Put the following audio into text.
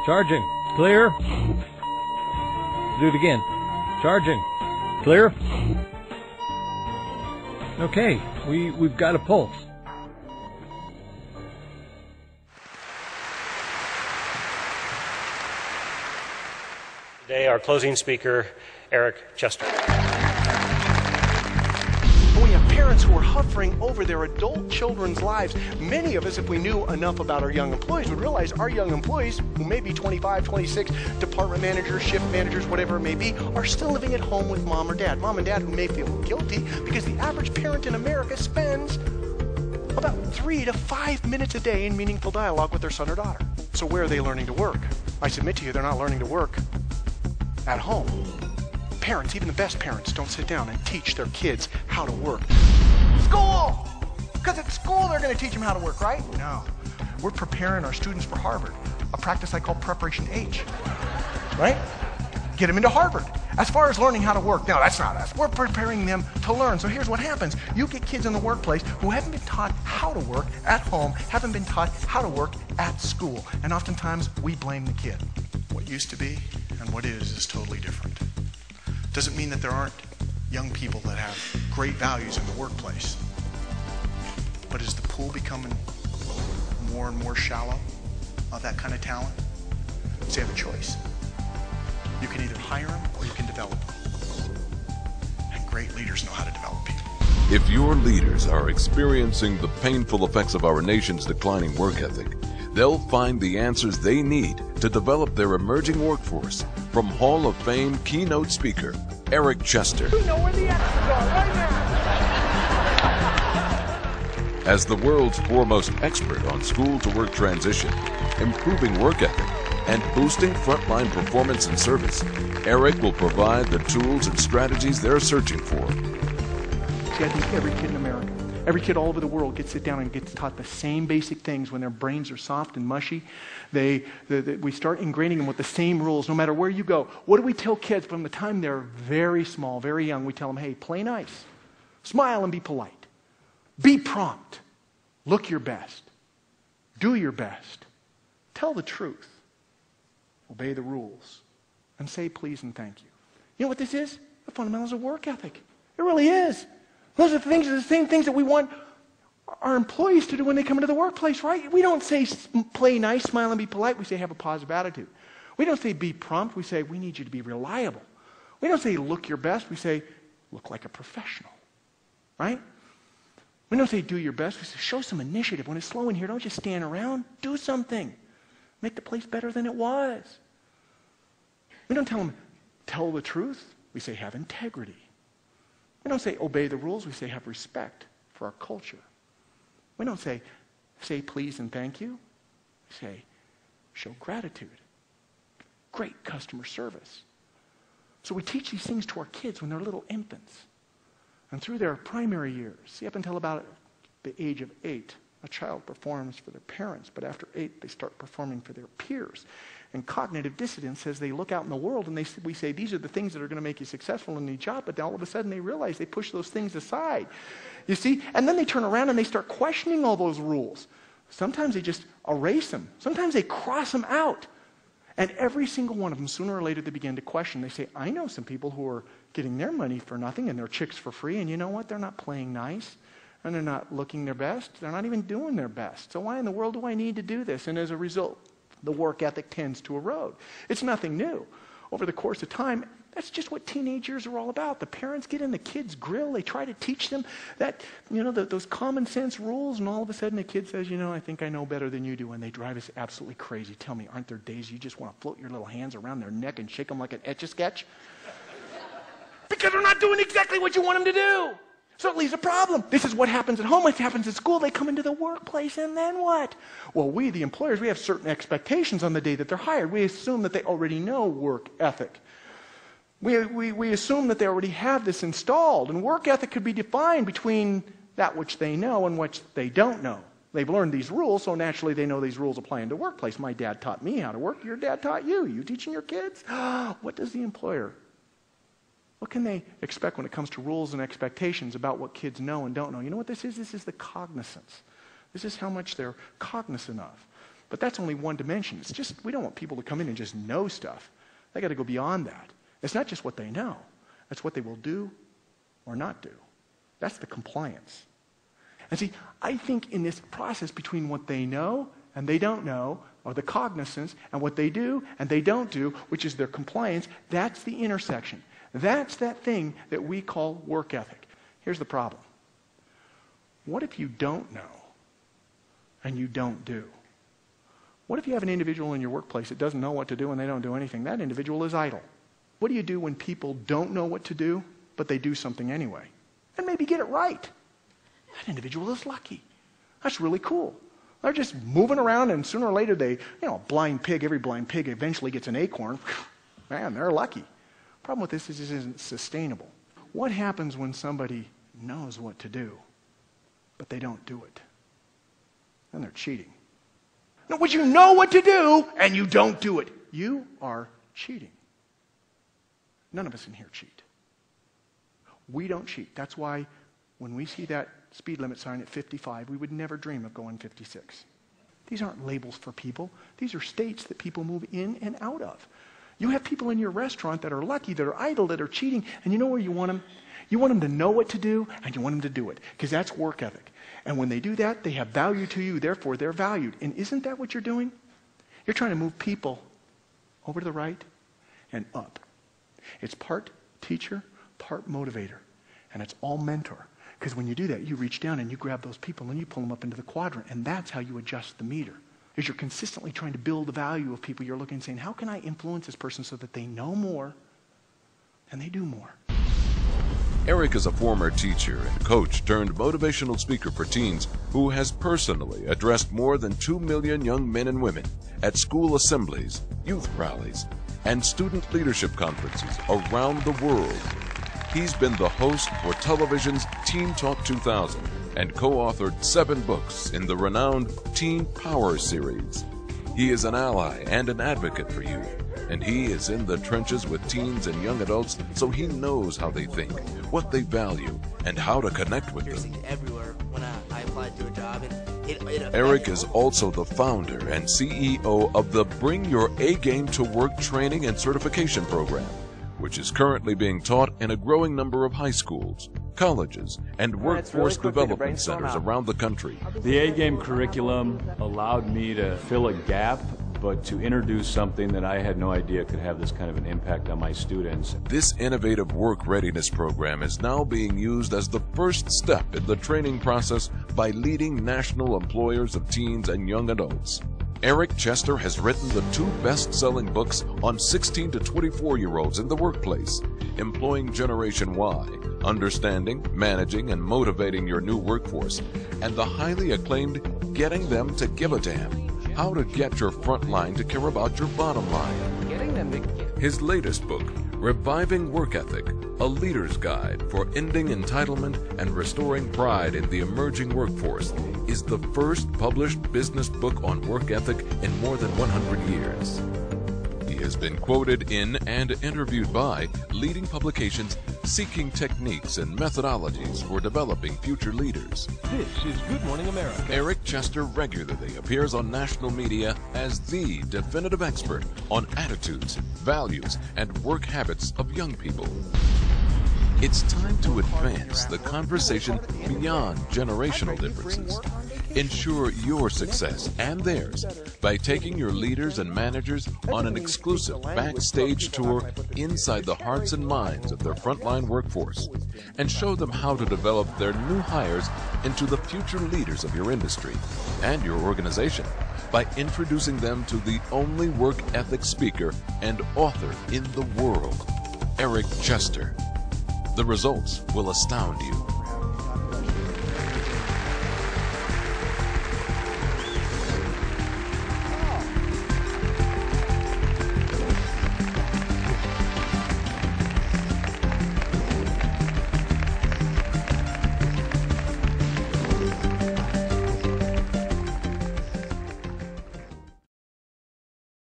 Charging. Clear. Do it again. Charging. Clear. Okay, we've got a pulse. Today, our closing speaker, Eric Chester. We have parents who are hovering over their adult children's lives. Many of us, if we knew enough about our young employees, would realize our young employees, who may be 25, 26, department managers, shift managers, whatever it may be, are still living at home with mom or dad. Mom and dad who may feel guilty because the average parent in America spends about 3 to 5 minutes a day in meaningful dialogue with their son or daughter. So where are they learning to work? I submit to you, they're not learning to work at home. Parents, even the best parents, don't sit down and teach their kids how to work. School! Because at school they're going to teach them how to work, right? No. We're preparing our students for Harvard, a practice I call Preparation H. Right? Get them into Harvard. As far as learning how to work, no, that's not us. We're preparing them to learn. So here's what happens. You get kids in the workplace who haven't been taught how to work at home, haven't been taught how to work at school. And oftentimes we blame the kid. What used to be and what is totally different. Doesn't mean that there aren't young people that have great values in the workplace. But is the pool becoming more and more shallow of that kind of talent? So you have a choice. You can either hire them or you can develop them. And great leaders know how to develop people. If your leaders are experiencing the painful effects of our nation's declining work ethic, they'll find the answers they need to develop their emerging workforce from Hall of Fame keynote speaker Eric Chester. We know where the X's are right now. As the world's foremost expert on school-to-work transition, improving work ethic, and boosting frontline performance and service, Eric will provide the tools and strategies they're searching for. See, I think every kid in America, every kid all over the world gets sit down and gets taught the same basic things when their brains are soft and mushy. We start ingraining them with the same rules no matter where you go. What do we tell kids from the time they're very small, very young? We tell them, hey, play nice, smile and be polite, be prompt, look your best, do your best, tell the truth, obey the rules, and say please and thank you. You know what this is? The fundamentals of work ethic. It really is. Those are the same things that we want our employees to do when they come into the workplace, right? We don't say play nice, smile, and be polite. We say have a positive attitude. We don't say be prompt. We say we need you to be reliable. We don't say look your best. We say look like a professional, right? We don't say do your best. We say show some initiative. When it's slow in here, don't just stand around. Do something. Make the place better than it was. We don't tell them tell the truth. We say have integrity. We don't say obey the rules. We say have respect for our culture. We don't say please and thank you. We say show gratitude. Great customer service. So we teach these things to our kids when they're little infants. And through their primary years, see, up until about the age of 8, a child performs for their parents, but after 8, they start performing for their peers. And cognitive dissonance says they look out in the world and we say, these are the things that are going to make you successful in the job, but then all of a sudden they realize they push those things aside. You see? And then they turn around and they start questioning all those rules. Sometimes they just erase them. Sometimes they cross them out. And every single one of them, sooner or later, they begin to question. They say, I know some people who are getting their money for nothing and their chicks for free, and you know what? They're not playing nice. And they're not looking their best. They're not even doing their best. So why in the world do I need to do this? And as a result, the work ethic tends to erode. It's nothing new. Over the course of time, that's just what teenage years are all about. The parents get in the kids' grill. They try to teach them that, those common sense rules, and all of a sudden the kid says, I think I know better than you do, and they drive us absolutely crazy. Tell me, aren't there days you just want to float your little hands around their neck and shake them like an Etch-a-Sketch? Because they're not doing exactly what you want them to do. So it leaves a problem. This is what happens at home. It happens at school. They come into the workplace, and then what? Well, we, the employers, we have certain expectations on the day that they're hired. We assume that they already know work ethic. We assume that they already have this installed. And work ethic could be defined between that which they know and which they don't know. They've learned these rules, so naturally they know these rules apply in the workplace. My dad taught me how to work. Your dad taught you. You teaching your kids? What does the employer? What can they expect when it comes to rules and expectations about what kids know and don't know? You know what this is? This is the cognizance. This is how much they're cognizant of. But that's only one dimension. It's just, we don't want people to come in and just know stuff. They got to go beyond that. It's not just what they know. It's what they will do or not do. That's the compliance. And see, I think in this process between what they know and they don't know, or the cognizance, and what they do and they don't do, which is their compliance, that's the intersection. That's that thing that we call work ethic. Here's the problem. What if you don't know and you don't do? What if you have an individual in your workplace that doesn't know what to do and they don't do anything? That individual is idle. What do you do when people don't know what to do, but they do something anyway? And maybe get it right. That individual is lucky. That's really cool. They're just moving around, and sooner or later every blind pig eventually gets an acorn. Man, they're lucky. Problem with this is it isn't sustainable. What happens when somebody knows what to do, but they don't do it? Then they're cheating. No, but you know what to do, and you don't do it. You are cheating. None of us in here cheat. We don't cheat. That's why when we see that speed limit sign at 55, we would never dream of going 56. These aren't labels for people. These are states that people move in and out of. You have people in your restaurant that are lucky, that are idle, that are cheating, and you know where you want them? You want them to know what to do, and you want them to do it, because that's work ethic. And when they do that, they have value to you, therefore they're valued. And isn't that what you're doing? You're trying to move people over to the right and up. It's part teacher, part motivator, and it's all mentor. Because when you do that, you reach down and you grab those people and you pull them up into the quadrant, and that's how you adjust the meter. As you're consistently trying to build the value of people, you're looking and saying, how can I influence this person so that they know more and they do more? Eric is a former teacher and coach turned motivational speaker for teens who has personally addressed more than 2 million young men and women at school assemblies, youth rallies, and student leadership conferences around the world. He's been the host for television's Teen Talk 2000 and co-authored 7 books in the renowned Teen Power series. He is an ally and an advocate for youth, and he is in the trenches with teens and young adults, so he knows how they think, what they value, and how to connect with them. Everywhere when I applied to a job, and Eric is also the founder and CEO of the Bring Your A Game to Work training and certification program, which is currently being taught in a growing number of high schools, colleges, and workforce development centers around the country. The A-Game curriculum allowed me to fill a gap, but to introduce something that I had no idea could have this kind of an impact on my students. This innovative work readiness program is now being used as the first step in the training process by leading national employers of teens and young adults. Eric Chester has written the 2 best-selling books on 16 to 24-year-olds in the workplace, Employing Generation Y, Understanding, Managing, and Motivating Your New Workforce, and the highly acclaimed Getting Them to Give a Damn, How to Get Your Front Line to Care About Your Bottom Line. His latest book, Reviving Work Ethic, A Leader's Guide for Ending Entitlement and Restoring Pride in the Emerging Workforce, is the first published business book on work ethic in more than 100 years. He has been quoted in and interviewed by leading publications seeking techniques and methodologies for developing future leaders. This is Good Morning America. Eric Chester regularly appears on national media as the definitive expert on attitudes, values, and work habits of young people. It's time to advance the conversation beyond generational differences. Ensure your success and theirs by taking your leaders and managers on an exclusive backstage tour inside the hearts and minds of their frontline workforce, and show them how to develop their new hires into the future leaders of your industry and your organization by introducing them to the only work ethic speaker and author in the world, Eric Chester. The results will astound you.